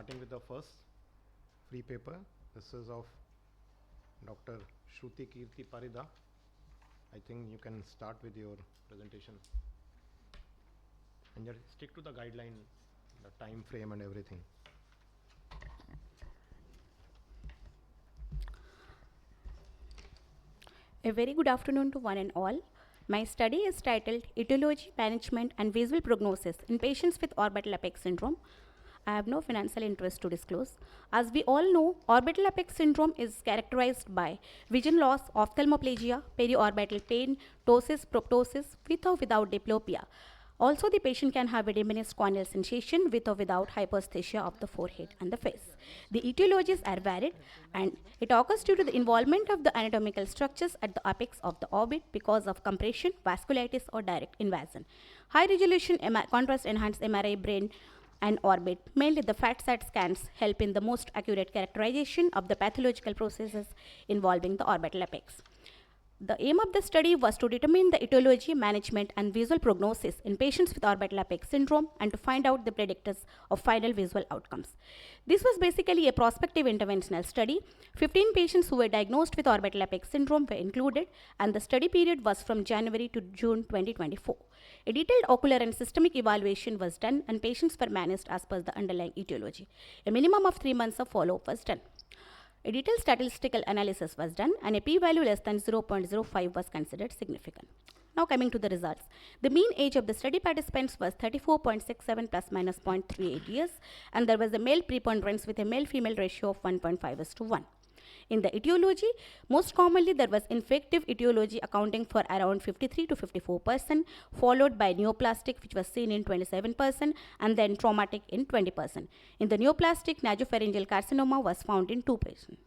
starting with the first free paper. This is of Dr. Shrutakirty PARIDA. I think you can start with your presentation. And just stick to the guideline, the time frame and everything. A very good afternoon to one and all. My study is titled Etiology, Management and Visual Prognosis in Patients with Orbital Apex Syndrome. I have no financial interest to disclose. As we all know, orbital apex syndrome is characterized by vision loss, ophthalmoplegia, periorbital pain, ptosis, proptosis, with or without diplopia. Also, the patient can have a diminished corneal sensation with or without hyperesthesia of the forehead and the face. The etiologies are varied, and it occurs due to the involvement of the anatomical structures at the apex of the orbit because of compression, vasculitis, or direct invasion. High-resolution contrast-enhanced MRI brain and orbit, mainly the fat-sat scans, help in the most accurate characterization of the pathological processes involving the orbital apex. The aim of the study was to determine the etiology, management, and visual prognosis in patients with orbital apex syndrome and to find out the predictors of final visual outcomes. This was basically a prospective interventional study. 15 patients who were diagnosed with orbital apex syndrome were included, and the study period was from January to June 2024. A detailed ocular and systemic evaluation was done, and patients were managed as per the underlying etiology. A minimum of 3 months of follow-up was done. A detailed statistical analysis was done, and a p-value less than 0.05 was considered significant. Now coming to the results. The mean age of the study participants was 34.67 plus minus 0.38 years, and there was a male preponderance with a male-female ratio of 1.5:1. In the etiology, most commonly there was infective etiology accounting for around 53 to 54%, followed by neoplastic, which was seen in 27%, and then traumatic in 20%. In the neoplastic, nasopharyngeal carcinoma was found in 2%.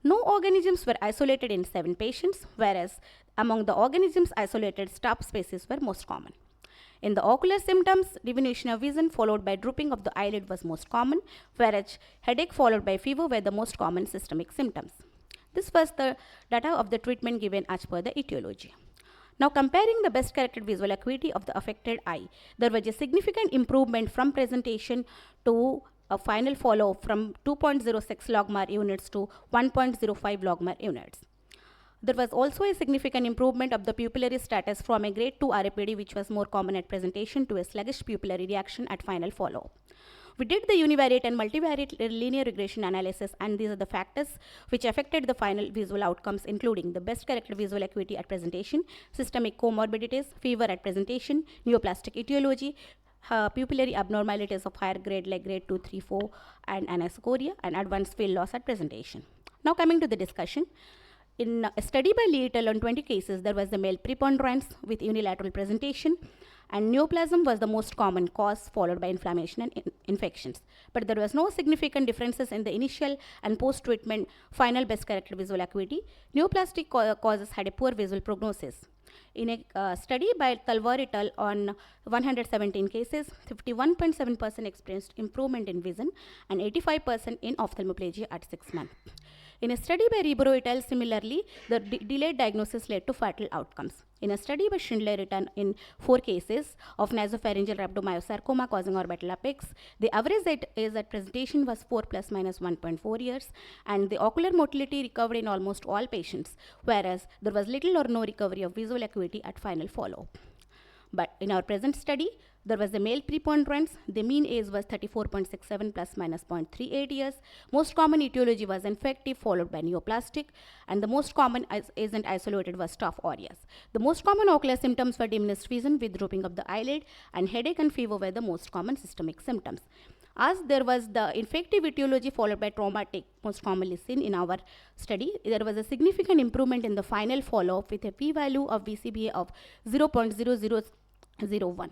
No organisms were isolated in 7 patients, whereas among the organisms isolated, staph species were most common. In the ocular symptoms, diminution of vision followed by drooping of the eyelid was most common, whereas headache followed by fever were the most common systemic symptoms. This was the data of the treatment given as per the etiology. Now comparing the best corrected visual acuity of the affected eye, there was a significant improvement from presentation to a final follow-up from 2.06 logMAR units to 1.05 logMAR units. There was also a significant improvement of the pupillary status from a grade 2 RAPD, which was more common at presentation, to a sluggish pupillary reaction at final follow-up. We did the univariate and multivariate linear regression analysis, and these are the factors which affected the final visual outcomes, including the best corrected visual acuity at presentation, systemic comorbidities, fever at presentation, neoplastic etiology, pupillary abnormalities of higher grade like grade 2, 3, 4, and anisocoria, and advanced field loss at presentation. Now coming to the discussion. In a study by Lee et al. On 20 cases, there was a male preponderance with unilateral presentation, and neoplasm was the most common cause, followed by inflammation and infections. But there was no significant differences in the initial and post-treatment final best corrected visual acuity. Neoplastic causes had a poor visual prognosis. In a study by Talwar et al. On 117 cases, 51.7% experienced improvement in vision and 85% in ophthalmoplegia at 6 months. In a study by Ribeiro et al., similarly, the delayed diagnosis led to fatal outcomes. In a study by Schindler et al. In 4 cases of nasopharyngeal rhabdomyosarcoma causing orbital apex, the average age at presentation was 4 plus minus 1.4 years, and the ocular motility recovered in almost all patients, whereas there was little or no recovery of visual acuity at final follow-up. But in our present study, there was a male preponderance. The mean age was 34.67 plus minus 0.38 years. Most common etiology was infective, followed by neoplastic, and the most common agent isolated was staph aureus. The most common ocular symptoms were diminished vision with drooping of the eyelid, and headache and fever were the most common systemic symptoms. As there was the infective etiology followed by traumatic, most commonly seen in our study, there was a significant improvement in the final follow-up with a p-value of VCBA of 0.0001.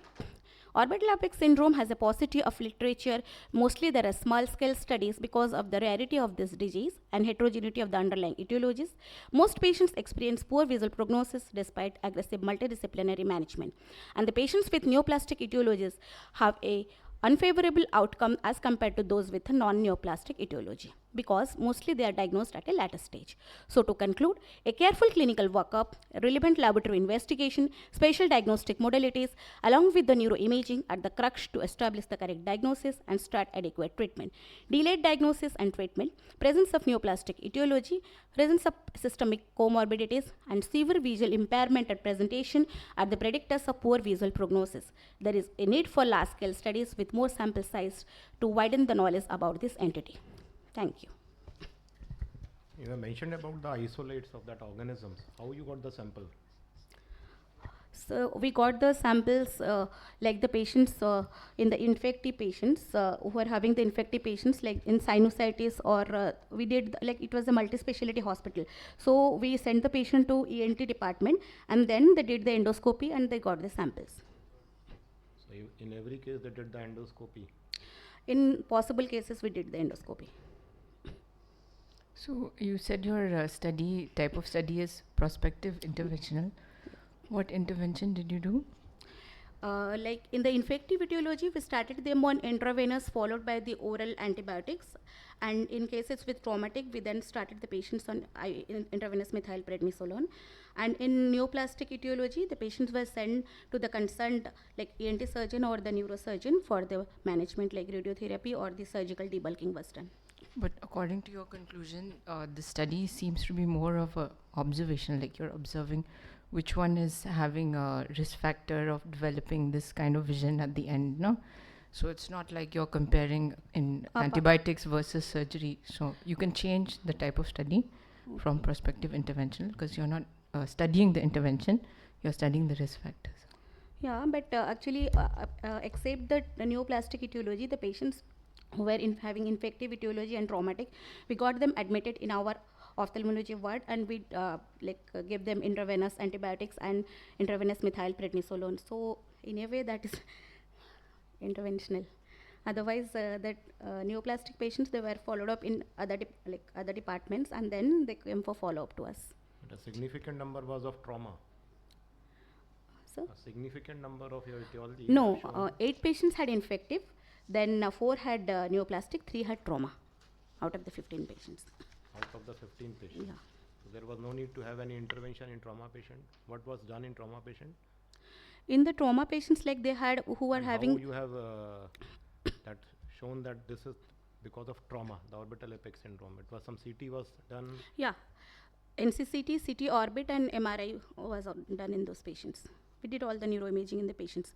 Orbital apex syndrome has a paucity of literature. Mostly there are small-scale studies because of the rarity of this disease and heterogeneity of the underlying etiologies. Most patients experience poor visual prognosis despite aggressive multidisciplinary management. And the patients with neoplastic etiologies have a unfavorable outcome as compared to those with a non-neoplastic etiology. because mostly they are diagnosed at a later stage. So to conclude, a careful clinical workup, relevant laboratory investigation, spatial diagnostic modalities, along with the neuroimaging are the crux to establish the correct diagnosis and start adequate treatment. Delayed diagnosis and treatment, presence of neoplastic etiology, presence of systemic comorbidities, and severe visual impairment at presentation are the predictors of poor visual prognosis. There is a need for large-scale studies with more sample size to widen the knowledge about this entity. Thank you. You have mentioned about the isolates of that organisms. How you got the sample? So we got the samples like the patients in the infective patients who are having the infective patients like in sinusitis or we did like it was a multi-speciality hospital. So we sent the patient to ENT department and then they did the endoscopy and they got the samples. So in every case they did the endoscopy? In possible cases we did the endoscopy. So you said your type of study is prospective interventional. What intervention did you do? Like in the infective etiology, we started them on intravenous followed by the oral antibiotics. And in cases with traumatic, we then started the patients on intravenous methylprednisolone. And in neoplastic etiology, the patients were sent to the concerned like ENT surgeon or the neurosurgeon for the management like radiotherapy or the surgical debulking was done. But according to your conclusion, the study seems to be more of a observation, like you're observing which one is having a risk factor of developing this kind of vision at the end, no? So it's not like you're comparing in antibiotics versus surgery. So you can change the type of study from prospective interventional because you're not studying the intervention, you're studying the risk factors. Yeah, but actually, except the neoplastic etiology, the patients who were having infective etiology and traumatic, we got them admitted in our ophthalmology ward and we gave them intravenous antibiotics and intravenous methylprednisolone. So in a way that is interventional. Otherwise, that neoplastic patients, they were followed up in other departments and then they came for follow-up to us. But a significant number was of trauma. So a significant number of your etiology? No, 8 patients had infective, then 4 had neoplastic, 3 had trauma out of the 15 patients. Out of the 15 patients? Yeah. So there was no need to have any intervention in trauma patient? What was done in trauma patient? In the trauma patients, like they had who were having. How you have that shown that this is because of trauma, the orbital apex syndrome? It was some CT was done? Yeah, NCCT, CT orbit, and MRI was done in those patients. We did all the neuroimaging in the patients.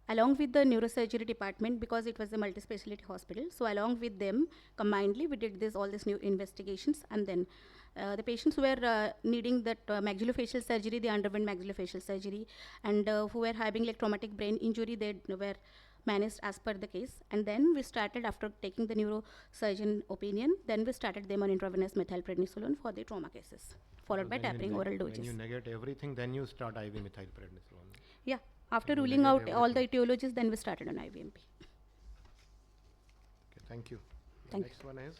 Along with the neurosurgery department, because it was a multi-speciality hospital, so along with them, combinedly, we did all these new investigations, and then the patients who were needing that maxillofacial surgery, they underwent maxillofacial surgery, and who were having like traumatic brain injury, they were managed as per the case, and then we started, after taking the neurosurgeon opinion, then we started them on intravenous methylprednisolone for the trauma cases, followed by tapering oral doses. When you negate everything, then you start IV methylprednisolone? Yeah. After ruling out all the etiologies, then we started on IVMP. Okay, thank you. Thank Next one is?